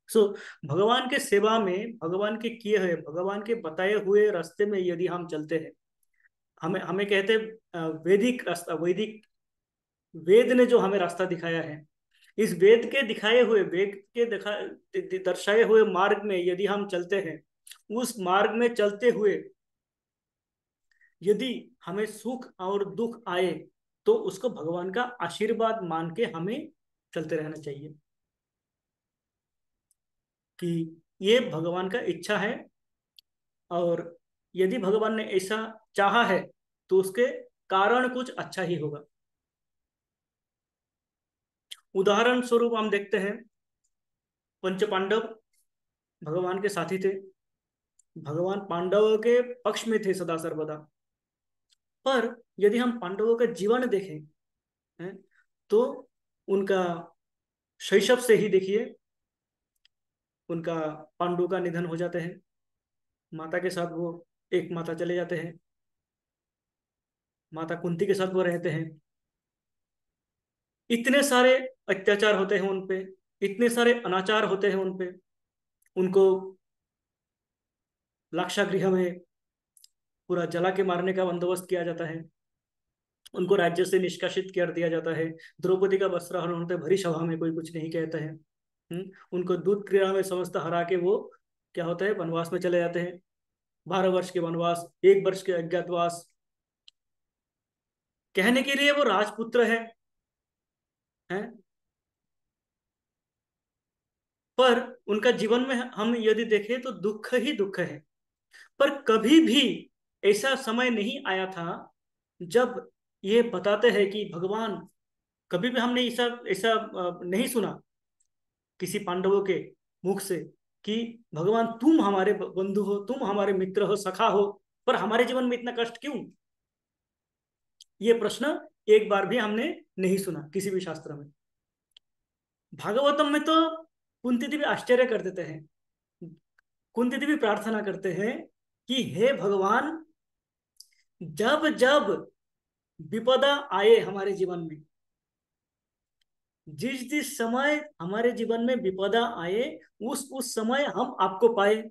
सो भगवान के सेवा में, भगवान के किए हुए, भगवान के बताए हुए रास्ते में यदि हम चलते हैं, हमें हमें कहते हैं वैदिक रास्ता, वैदिक वेद ने जो हमें रास्ता दिखाया है, इस वेद के दिखाए हुए, वेद के दर्शाए हुए मार्ग में यदि हम चलते हैं, उस मार्ग में चलते हुए यदि हमें सुख और दुख आए तो उसको भगवान का आशीर्वाद मान के हमें चलते रहना चाहिए कि ये भगवान का इच्छा है, और यदि भगवान ने ऐसा चाहा है तो उसके कारण कुछ अच्छा ही होगा। उदाहरण स्वरूप हम देखते हैं, पंच पांडव भगवान के साथी थे, भगवान पांडवों के पक्ष में थे सदा सर्वदा। पर यदि हम पांडवों का जीवन देखें, हैं, तो उनका शैशव से ही देखिए, उनका पांडु का निधन हो जाते हैं, माता के साथ वो एक माता चले जाते हैं, माता कुंती के साथ वो रहते हैं। इतने सारे अत्याचार होते हैं उन पे, इतने सारे अनाचार होते हैं उन पे, उनको लाक्षागृह में पूरा जला के मारने का बंदोबस्त किया जाता है, उनको राज्य से निष्कासित कर दिया जाता है। द्रौपदी का वस्त्राहरण होते भरी सभा में कोई कुछ नहीं कहता है। उनको दूध क्रीड़ा में समस्त हरा के वो क्या होता है, वनवास में चले जाते हैं। 12 वर्ष के वनवास, 1 वर्ष के अज्ञातवास, कहने के लिए वो राजपुत्र हैं, पर उनका जीवन में हम यदि देखें तो दुख ही दुख है। पर कभी भी ऐसा समय नहीं आया था जब ये बताते हैं कि भगवान, कभी भी हमने ऐसा ऐसा नहीं सुना किसी पांडवों के मुख से कि भगवान तुम हमारे बंधु हो, तुम हमारे मित्र हो, सखा हो, पर हमारे जीवन में इतना कष्ट क्यों? ये प्रश्न एक बार भी हमने नहीं सुना किसी भी शास्त्र में। भागवतम में तो कुंती देवी आश्चर्य कर देते हैं, कुंती देवी प्रार्थना करते हैं कि हे भगवान, जब जब विपदा आए हमारे जीवन में, जिस जिस समय हमारे जीवन में विपदा आए, उस समय हम आपको पाए।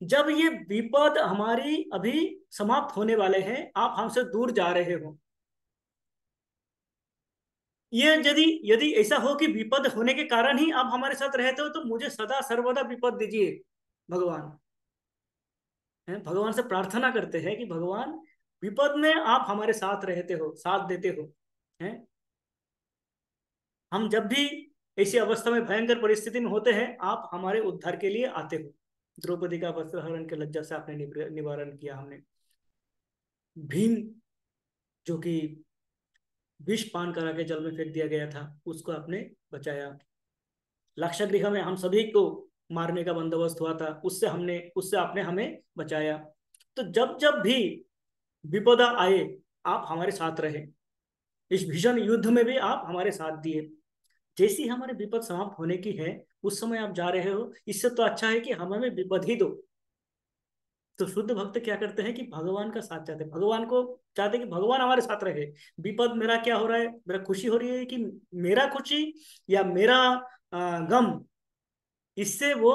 जब ये विपद हमारी अभी समाप्त होने वाले हैं, आप हमसे दूर जा रहे हो, ये यदि यदि ऐसा हो कि विपद होने के कारण ही आप हमारे साथ रहते हो, तो मुझे सदा सर्वदा विपद दीजिए भगवान। भगवान से प्रार्थना करते हैं कि भगवान, विपद में आप हमारे साथ रहते हो, साथ देते हो, हैं? हम जब भी ऐसी अवस्था में, भयंकर परिस्थिति में होते हैं, आप हमारे उद्धार के लिए आते हो। द्रौपदी का वस्त्रहरण के लज्जा से आपने निवारण किया। हमने भीम, जो कि विष पान करा के जल में फेंक दिया गया था, उसको आपने बचाया। लाक्षागृह में हम सभी को मारने का बंदोबस्त हुआ था, उससे आपने हमें बचाया। तो जब जब भी विपदा आए, आप हमारे साथ रहे। इस भीषण युद्ध में भी आप हमारे साथ दिए। जैसी हमारे विपद समाप्त होने की है, उस समय आप जा रहे हो, इससे तो अच्छा है कि हम हमें विपद ही दो। तो शुद्ध भक्त क्या करते हैं कि भगवान का साथ चाहते हैं, भगवान को चाहते हैं कि भगवान हमारे साथ रहे। विपद मेरा क्या हो रहा है, मेरा खुशी हो रही है कि मेरा खुशी या मेरा गम, इससे वो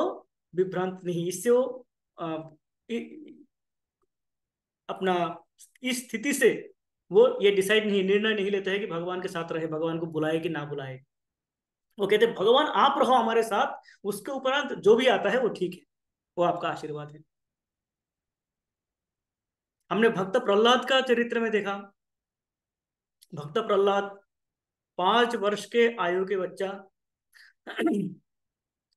विभ्रांत नहीं, इससे वो अ, इ- अपना इस स्थिति से वो ये डिसाइड नहीं, निर्णय नहीं लेते हैं कि भगवान के साथ रहे, भगवान को बुलाए कि ना बुलाए। वो कहते हैं भगवान आप रहो हमारे साथ, उसके उपरांत जो भी आता है वो ठीक है, वो आपका आशीर्वाद है। हमने भक्त प्रहलाद का चरित्र में देखा। भक्त प्रहलाद 5 वर्ष के आयु के बच्चा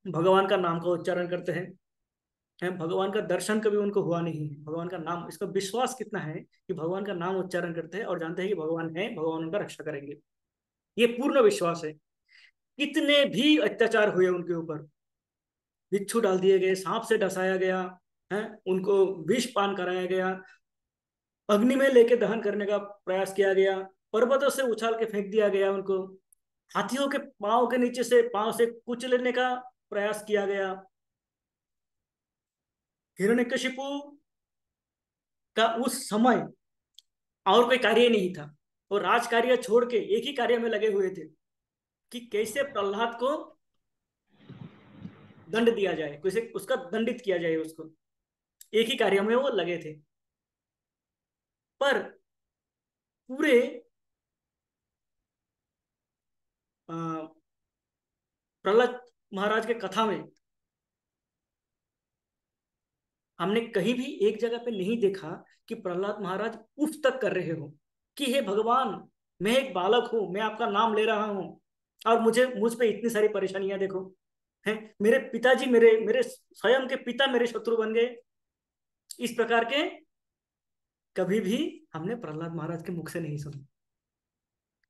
भगवान का नाम का उच्चारण करते हैं, भगवान का दर्शन कभी उनको हुआ नहीं है, भगवान का नाम, इसका विश्वास कितना है कि भगवान का नाम उच्चारण करते हैं और जानते हैं कि भगवान है, भगवान उनका रक्षा करेंगे। ये पूर्ण विश्वास है। कितने भी अत्याचार हुए उनके ऊपर, बिच्छू डाल दिए गए, सांप से डसाया गया है, उनको विष पान कराया गया, अग्नि में लेके दहन करने का प्रयास किया गया, पर्वतों से उछाल के फेंक दिया गया उनको, हाथियों के पांव के नीचे से पांव से कुचलने का प्रयास किया गया। हिरण्यकशिपु का उस समय और कोई कार्य नहीं था, वो राज कार्य छोड़ के एक ही कार्य में लगे हुए थे कि कैसे प्रहलाद को दंड दिया जाए, कैसे उसका दंडित किया जाए उसको, एक ही कार्य में वो लगे थे। पर पूरे अ, प्रहलाद महाराज के कथा में हमने कहीं भी एक जगह पे नहीं देखा कि प्रहलाद महाराज उफ तक कर रहे हो कि हे भगवान, मैं एक बालक हूं, मैं आपका नाम ले रहा हूं और मुझ पे इतनी सारी परेशानियां देखो हैं, मेरे पिताजी, मेरे मेरे स्वयं के पिता मेरे शत्रु बन गए, इस प्रकार के कभी भी हमने प्रहलाद महाराज के मुख से नहीं सुना।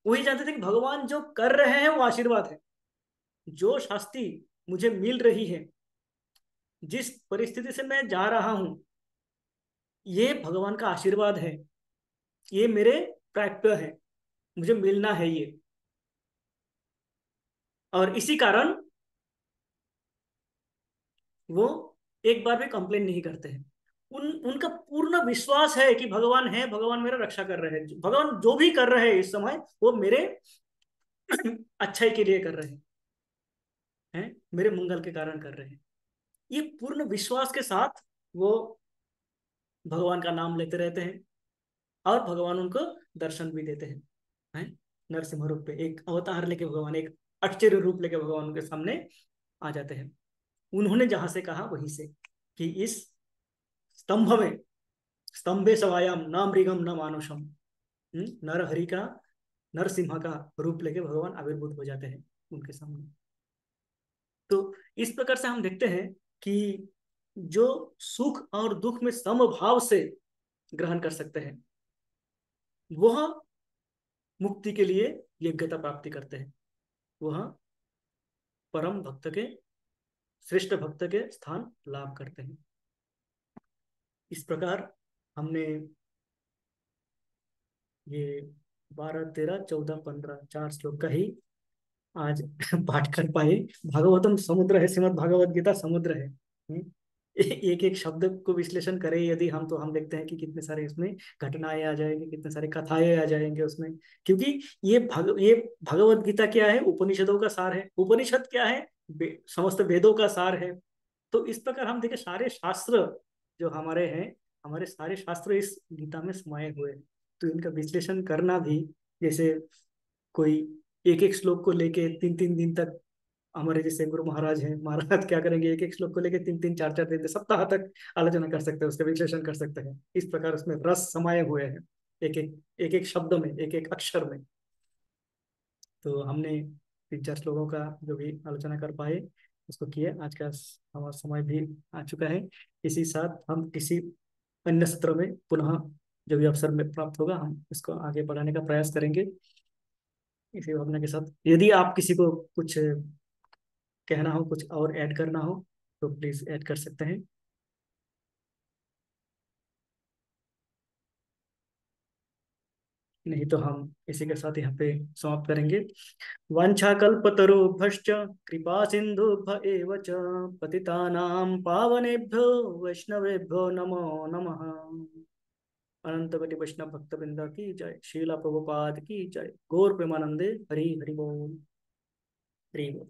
वही जानते थे कि भगवान जो कर रहे हैं वो आशीर्वाद है, जो शास्ति मुझे मिल रही है, जिस परिस्थिति से मैं जा रहा हूं, ये भगवान का आशीर्वाद है, ये मेरे प्राप्य है, मुझे मिलना है ये। और इसी कारण वो एक बार भी कंप्लेन नहीं करते हैं। उनका पूर्ण विश्वास है कि भगवान है, भगवान मेरा रक्षा कर रहे हैं, भगवान जो भी कर रहे हैं इस समय वो मेरे अच्छाई के लिए कर रहे हैं, मेरे मंगल के कारण कर रहे हैं। ये पूर्ण विश्वास के साथ वो भगवान का नाम लेते रहते हैं और भगवान उनको दर्शन भी देते हैं। नरसिंह रूप पे एक अवतार लेके भगवान, एक आश्चर्य रूप लेके भगवान उनके सामने आ जाते हैं। उन्होंने जहां से कहा वहीं से कि इस स्तंभ में, स्तंभे सवायाम न मृगम न मानुषम, नर हरि का, नरसिंह का रूप लेके भगवान आविर्भूत हो जाते हैं उनके सामने। तो इस प्रकार से हम देखते हैं कि जो सुख और दुख में समभाव से ग्रहण कर सकते हैं, वह मुक्ति के लिए योग्यता प्राप्ति करते हैं, वह परम भक्त के, श्रेष्ठ भक्त के स्थान लाभ करते हैं। इस प्रकार हमने ये 12, 13, 14, 15 4 श्लोक का ही आज पाठ कर पाए। भागवतम समुद्र है, श्रीमद् भागवत गीता समुद्र है। एक एक शब्द को विश्लेषण करें यदि हम, तो हम देखते हैं कि कितने सारे इसमें घटनाएं आ जाएंगे, कितने सारे कथाएं आ जाएंगे उसमें। क्योंकि ये भगवत गीता क्या है, उपनिषदों का सार है, उपनिषद क्या है, समस्त वेदों का सार है। तो इस प्रकार हम देखें सारे शास्त्र जो हमारे हैं, हमारे सारे शास्त्र इस गीता में समाये हुए हैं। तो इनका विश्लेषण करना भी, जैसे कोई एक एक श्लोक को लेके 3 3 दिन तक, हमारे जैसे गुरु महाराज हैं, महाराज क्या करेंगे, एक एक श्लोक को लेके 3 3 4 4 दिन तक, सप्ताह तक आलोचना कर सकते हैं, उसका विश्लेषण कर सकते हैं। इस प्रकार उसमें रस समाये हुए हैं, एक एक शब्द में, एक एक अक्षर में। तो हमने 3 4 श्लोकों का जो भी आलोचना कर पाए उसको किए। आज का हमारा समय भी आ चुका है। इसी साथ हम किसी अन्य सत्र में पुनः जो भी अवसर में प्राप्त होगा, हम इसको आगे बढ़ाने का प्रयास करेंगे इसी भावना के साथ। यदि आप किसी को कुछ कहना हो, कुछ और ऐड करना हो, तो प्लीज ऐड कर सकते हैं। नहीं तो हम इसी के साथ यहाँ पे समाप्त करेंगे। वाञ्छाकल्पतरुभ्यश्च कृपा सिन्धुभ्य एव च पतितानां पावनेभ्यो वैष्णवेभ्यो नमो नमः। अनंत कोटि वैष्णव भक्तवृंद की जय। श्रीला प्रभुपाद की जय। गौर प्रेमानंदे हरि हरि बोल। हरि बोल।